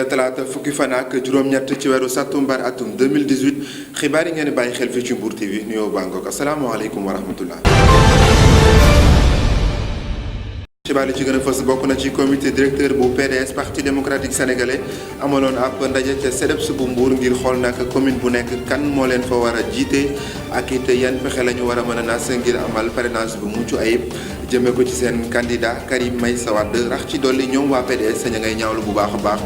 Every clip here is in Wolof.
la talaata fukki fan ak juróom-ñett ci weeru sàttumbar atum 2018 xibaar yi ngeen di bàyyi xel fii ci Mbour TV nuyoo bàngook asalaamaaleykum wa rahmatullah. xibaar yi ci gën a fës bokk na ci comité directeur bu PDS parti démocratique sénégalais amaloon ab ndaje ca CDEPS bu Mbour ngir xool nag commune bu nekk kan moo leen fa war a jiite ak it yan pexe la ñu war a mën a nas ngir amal parrainage bu mucc ayib jëmee ko ci seen candidat Karim Meïssa Wade rax ci dolli ñoom waa PDS ña ngay ñaawlu bu baax a baax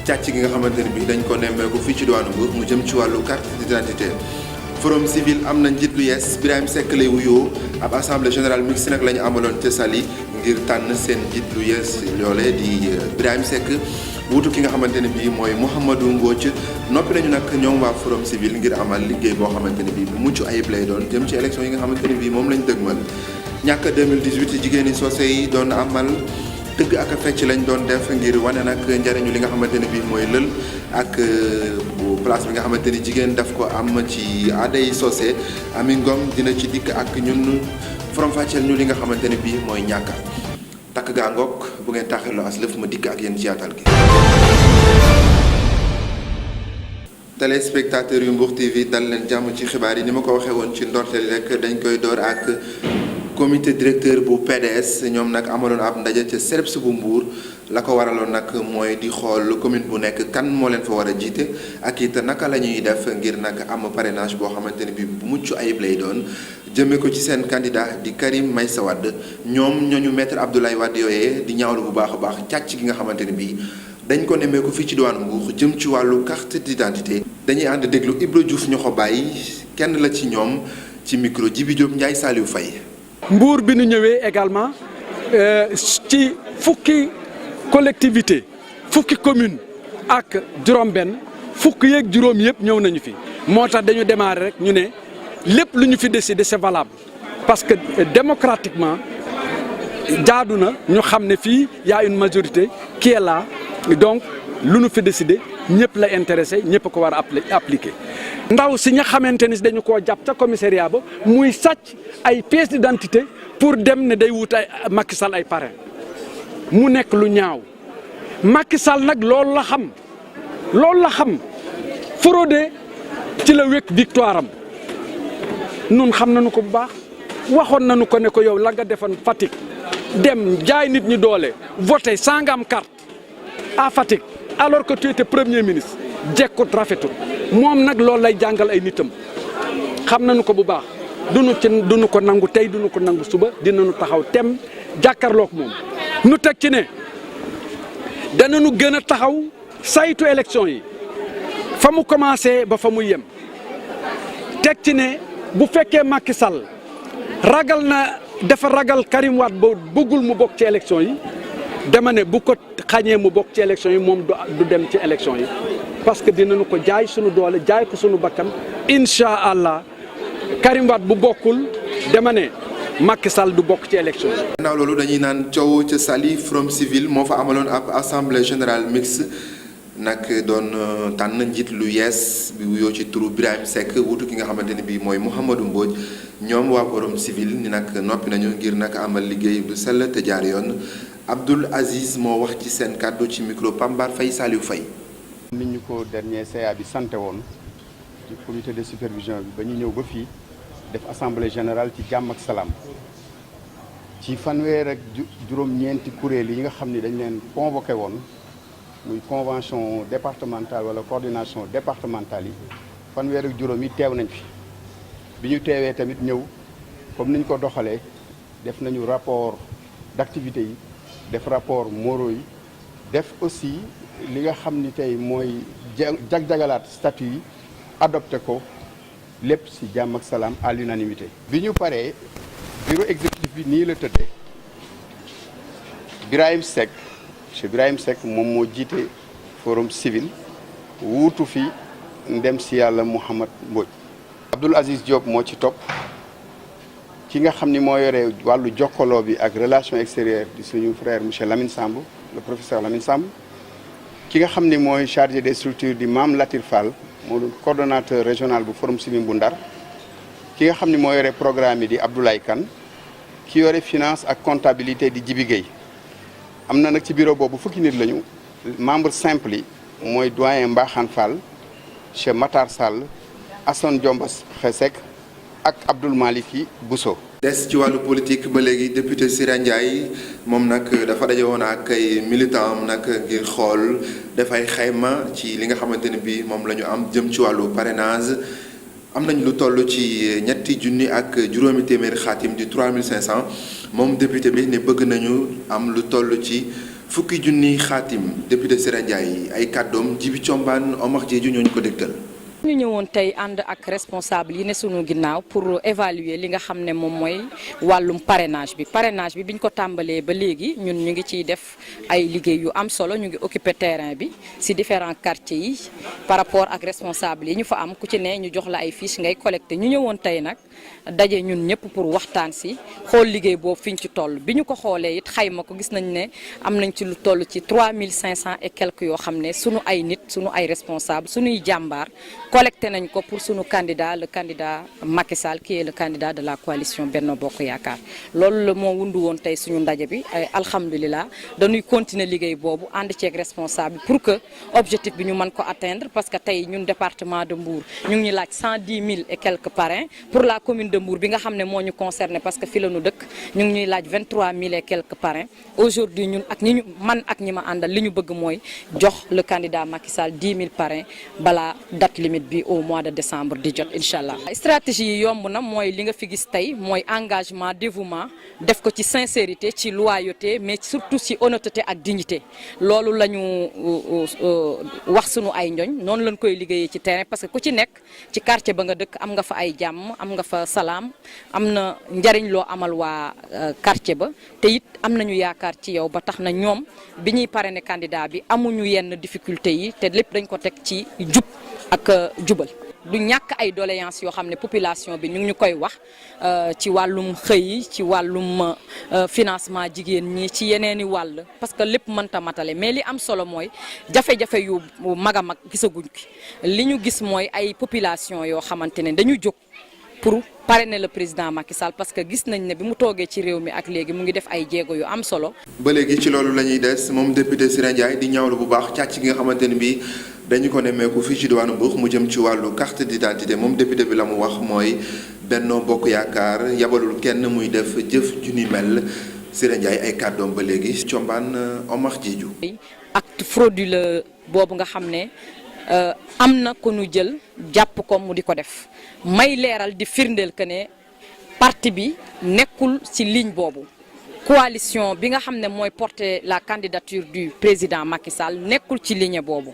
càcc gi nga xamante ne bi dañ ko nemmeeku fii ci diwaanu Mbour mu jëm ci wàllu carte d'identité. Forum civil am na njiit lu yees Birahim Seck lay wuyoo ab assemblée générale mixte nag la ñu amaloon ca Saly ngir tànn seen njiit lu yees loolee di Birahim Seck wuutu ki nga xamante ne bii mooy Mouhamadou Mbodj noppi nañu nag ñoom waa forum civil ngir amal liggéey boo xamante ne bii bu mucc ayib lay doon jëm ci élection yi nga xamante ne bii moom lañ dëgmal ñàkk 2018 jigéeni soose yi doon amal tëgg ak fecc lañ doon def ngir wane nag njariñu li nga xamante ne bii mooy lël ak bu place bi nga xamante ni jigéen daf ko am ci aaday soose Ami Ngom dina ci dikk ak ñun faram-fàcceel ñu li nga xamante ne bii mooy ñàkka takk gaa ngoog bu ngeen taxirloo as lëf ma dikk ak yéen ci yaatal gi. téléspectateurs yu Mbour TV dal leen jàmm ci xibaar yi ni ma ko waxee woon ci ndorteel rek dañ koy door ak comité directeur bu PDS ñoom nag amaloon ab ndaje ca CDEPS bu Mbour la ko waraloon nag mooy di xool commune bu nekk kan moo leen fa war a jiite ak it naka la ñuy def ngir nag am parrainage boo xamante ne bi bu mucc ayib lay doon jëmee ko ci seen candidat di Karim Meïssa Wade ñoom ñooñu maître Abdoulaye Wade yooyee di ñaawlu bu baax a baax càcc gi nga xamante ne bii dañ ko nemmeeku fii ci diwaanu Mbour jëm ci wàllu carte d'identité dañuy ànd déglu Ibra Diouf ñoo ko bàyyi kenn la ci ñoom ci micro Djibi Diop Ndiaye Saliou Faye. Mbour bi ñu ñëwee également ci fukki collectivité fukki commune ak juróom-benn fukki yeeg juróom yëpp ñëw nañu fi moo tax dañu démarrer rek ñu ne lépp lu ñu fi décider c'est valable parce que démocratiquement jaadu na ñu xam ne fii y a une majorité qui est là donc lu ñu fi décider ñëpp la intéressé ñëpp ko war a appliquer. ndaw si nga xamante ni dañu koo jàpp ca commissariat ba muy sàcc ay pièces d'identité pour dem ne day wut ay Macky Sall ay parrain mu nekk lu ñaaw Macky Sall nag loolu la xam fraude ci la wékk victoire am nun xam nañu ko bu baax waxoon nañu ko ne ko yow la nga defoon Fatick dem jaay nit ñi doole voté sans nga am carte à Fatick alors que tu étais premier ministre jekkut rafetul moom nag loolu lay jàngal ay nitam xam nañu ko bu baax duñu ko nangu tey duñu ko nangu suba dinañu taxaw tem jàkkaarloog moom nu teg ci ne danañu gën a taxaw saytu élection yi fa mu commencé ba fa mu yem teg ci ne bu fekkee Macky Sall dafa ragal Karim Wade ba bëggul mu bokk ci élection yi dama ne bu ko xañee mu bokk ci élection yi moom du dem ci élection yi parce que dinañu ko jaay sunu doole jaay ko sunu bakkan incha allah Karim Wade bu bokkul dama ne Macky Sall du bokk ci élection yi. gannaaw loolu dañuy naan coow ca Saly forum civil moo fa amaloon ab assemblée générale mixte nag doon tànn njiit lu yees bi wuyoo ci turu Birahim Seck wutu ki nga xamante ne bii mooy Mouhamadou Mbodj ñoom waa forum civil ni nag noppi nañu ngir nag amal liggéey bu sell te jaar yoon Abdoul Aziz moo wax ci seen kàddu ci micro Pambar Faye Saliou Faye. nit ñu ko dernier CA bi santé woon ci comité de supervision bi ba ñu ñëw ba fii def assemblée générale ci jàmm ak salaam ci fanweer ak juróom-ñeenti kuréel yi nga xam ni dañ leen convoqué woon muy convention départementale wala coordination départementale yi fanweer ak juróom yi teew nañ fi bi ñu teewee tamit ñëw comme niñ ko doxalee def nañu rapport d'activité yi def rapport moraux yi def aussi li nga xam ni tey mooy jag-jagalaat statut yi adopté ko lépp ci jàmm ak salaam à l'unanimité bi ñu paree bureau exécutif bi nii la tëddee Birahim Seck monsieur Birahim Seck moom moo jiite forum civil wuutu fi ndem si yàlla Mouhamad Mbodj Abdoul Aziz Diop moo ci topp ki nga xam ni moo yore wàllu jokkaloo bi ak relation extérieure di suñu frère monsieur Lamine Samb le professeur Lamine Samb ki nga xam ni mooy chargé des structures di Mame Latir Fall moo doon coordonnateur régional bu forum civil bu Ndar ki nga xam ni moo yore programme yi di Abdoulaye Kane ki yore finance ak comptabilité di Djibi Gueye am na nag ci bureau boobu fukki nit lañu membre simple yi mooy doyen Mbaxane Fall Cheikh Matar Sall Assane Diomba Seck ak Abdoul Maliki Bousso. des ci wàllu politique ba léegi député Sira Ndiaye moom nag dafa daje woon ak ay militant am nag ngir xool dafay xayma ci li nga xamante ne bii moom la ñu am jëm ci wàllu parrainage am nañ lu toll ci ñetti junni ak juróomi téeméeri xaatim di 3500 moom député bi ne bëgg nañu am lu toll ci fukki junni xaatim député Sira Ndiaye ay kàddoom Jibi Combaan Omar Diédhiou ñoo ñu ko dégtal. ñu ñëwoon tey ànd ak responsable yi ne sunu ginnaaw pour évaluer li nga xam ne moom mooy wàllum parrainage bi biñ ko tàmbalee ba léegi ñun ñu ngi ciy def ay liggéey yu am solo ñu ngi occuper terrain bi ci différents quartiers yi par rapport ak responsable yi ñu fa am ku ci ne ñu jox la ay fiches ngay collecté ñu ñëwoon tey nag daje ñun ñëpp pour waxtaan ci xool liggéey boobu fiñ ci toll bi ñu ko xoolee it xayma ko gis nañ ne am nañ ci lu toll ci 3500 et quelques yoo xam ne sunu ay nit sunu ay responsable sunuy jàmbaar collecté nañ ko pour sunu candidat le candidat Macky Sall qui est le candidat de la coalition Benno Bokk Yaakaar loolu la moo wundu woon tey suñu ndaje bi alhamdulilah dañuy continuer liggéey boobu ànd ceeg responsable pour que objectif bi ñu mën ko atteindre parce que tey ñun département de Mbour ñu ngi laaj 110 000 et quelques parrains pour la commune de Mbour bi nga xam ne moo ñu concerné parce que fi la ñu dëkk ñu ngi ñuy laaj 23 000 et quelques parrains aujourd'hui ñun ak ñi ñi ma àndal li ñu bëgg mooy jox le candidat Macky Sall 10 000 parrains balaa date limite bi au mois de décembre di jot incha allah. stratégie yi yomb na mooy li nga fi gis tey mooy engagement dévouement def ko ci sincérité ci loyauté mais surtout ci honnêteté ak dignité loolu la ñu wax sunu ay njoñ noonu lañ koy liggéeyee ci terrain parce que ku ci nekk ci quartier ba nga dëkk am nga fa ay jàmm am nga fa salaam am na njariñ loo amal waa quartier ba te it am nañu yaakaar ci yow ba tax na ñoom bi ñuy parrainer candidat bi amuñu yenn difficulté yi te lépp dañ ko teg ci jub ak jubal du ñàkk ay doléances yoo xam ne population bi ñu ngi ñu koy wax ci wàllum xëy ci wàllum financement jigéen ñi ci yeneeni wàll parce que lépp mënta matale mais li am solo mooy jafe-jafe yu mag a mag gisaguñ ki li ñu gis mooy ay population yoo xamante ne dañu jóg pour parrainer le président Macky Sall parce que gis nañ ne bi mu toogee ci réew mi ak léegi mu ngi def ay jéego yu am solo. ba léegi ci loolu la ñuy des moom député Sira Ndiaye di ñaawlu bu baax càcc gi nga xamante ne bii dañu ko nemmeeku fii ci diwaanu Mbour mu jëm ci wàllu carte d'identité moom député bi la mu wax mooy Benno Bokk Yaakaar yabalul kenn muy def jëf ju ni mel Sira Ndiaye ay kàddoom ba léegi Combaan Omar Diédhiou. acte frauduleux boobu nga xam ne am na ko nu jël jàpp ko mu di ko def may leeral di firndeel que ne parti bi nekkul ci ligne boobu coalition bi nga xam ne mooy porter la candidature du président Macky Sall nekkul ci ligne boobu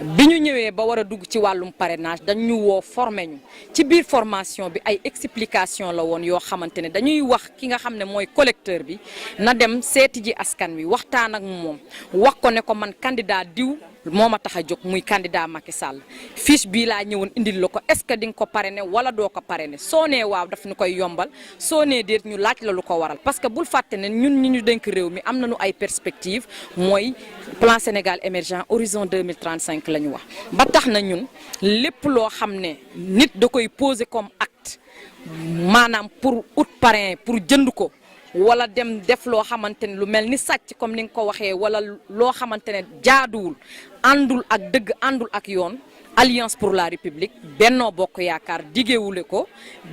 bi ñu ñëwee ba war a dugg ci wàllum parrainage dañu woo formé ñu ci biir formation bi ay explication la woon yoo xamante ne dañuy wax ki nga xam ne mooy collecteur bi na dem seeti ji askan wi waxtaan ak moom wax ko ne ko man candidat diw moo ma tax a jóg muy candidat Macky Sall fiche bii laa ñëwoon indil la ko est-ce que di nga ko parrainer wala doo ko parrainer soo nee waaw daf ñu koy yombal soo nee déet ñu laaj la lu ko waral parce que bul fàtte ne ñun ñi ñu dénk réew mi am nañu ay perspectives mooy plan Sénégal émergent horizon 2035 la ñu wax ba tax na ñun lépp loo xam ne nit da koy poser comme acte maanaam pour ut parrain pour jënd ko wala dem def loo xamante ne lu mel ni sàcc comme ni nga ko waxee wala loo xamante ne jaaduwul àndul ak dëgg àndul ak yoon Alliance pour la République Benno Bokk Yaakaar digewule ko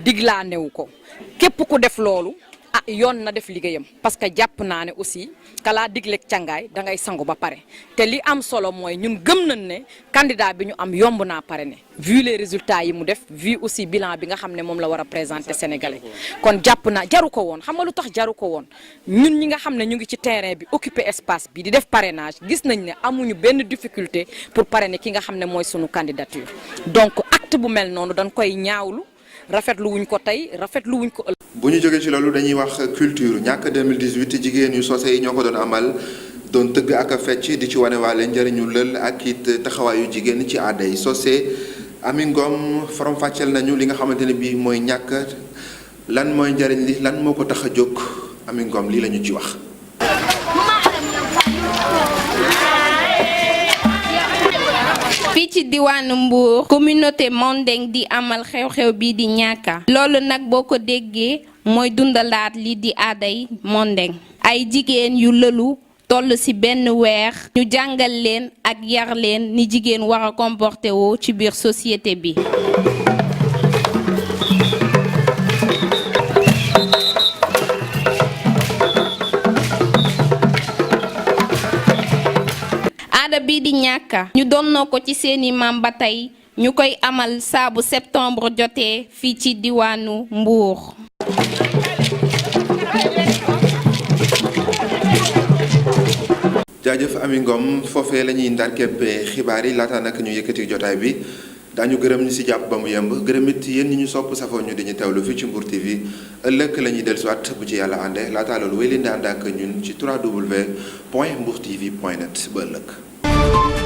diglaanewu ko képp ku def loolu yoon na def liggéeyam parce que jàpp naa ne aussi kalaa digleeg càngaay da ngay sangu ba pare te li am solo mooy ñun gëm nañ ne candidat bi ñu am yomb naa parrainer vu les résultats yi mu def vu aussi bilan bi nga xam ne moom la war a présenter Sénégalais kon jàpp naa jaru ko woon xam nga lu tax jaru ko woon ñun ñi nga xam ne ñu ngi ci terrain bi occuper espace bi di def parrainage gis nañ ne amuñu benn difficulté pour parrainer ki nga xam ne mooy sunu candidature donc acte bu mel noonu dañ koy ñaawlu rafetlu wuñ ko tey rafetlu wuñ ko ëllëg. bu ñu jógee ci loolu dañuy wax culture ñàkk 2018 jigéen yu sose yi ñoo ko doon amal doon tëgg ak a fecc di ci wane waale njëriñu lël ak it taxawaayu jigéen ci aada yi sose Ami Ngom faram fàcceel nañu li nga xamante ne bii mooy ñàkk lan mooy njëriñ li lan moo ko tax a jóg Ami Ngom lii la ñu ci wax. fii ci diwaanu Mbour communauté Mandeng di amal xew-xew bii di ñàkka loolu nag boo ko déggee mooy dundalaat li di aaday Mandeng ay jigéen yu lëlu toll ci benn weer ñu jàngal leen ak yar leen ni jigéen war a comporté woo ci biir société bi. aada bii di ñàkka ñu donnoo ko ci seeni maam ba tey ñu koy amal saa bu septembre jotee fii ci diwaanu Mbour. jaajëf Ami Ngom foofee la ñuy ndar képpee xibaar yi laata nag ñu yëkkati jotaay bi daañu gërëm ñi ci jàpp ba mu yemb gërëm it yéen ñi ñu sopp safoo ñu di ñu teewlu fii ci Mbour TV ëllëg la ñuy dellusiwaat bu ci yàlla àndee laata loolu wéy leen di ànd ak ñun ci www.mbourtv.net ba ëllëg.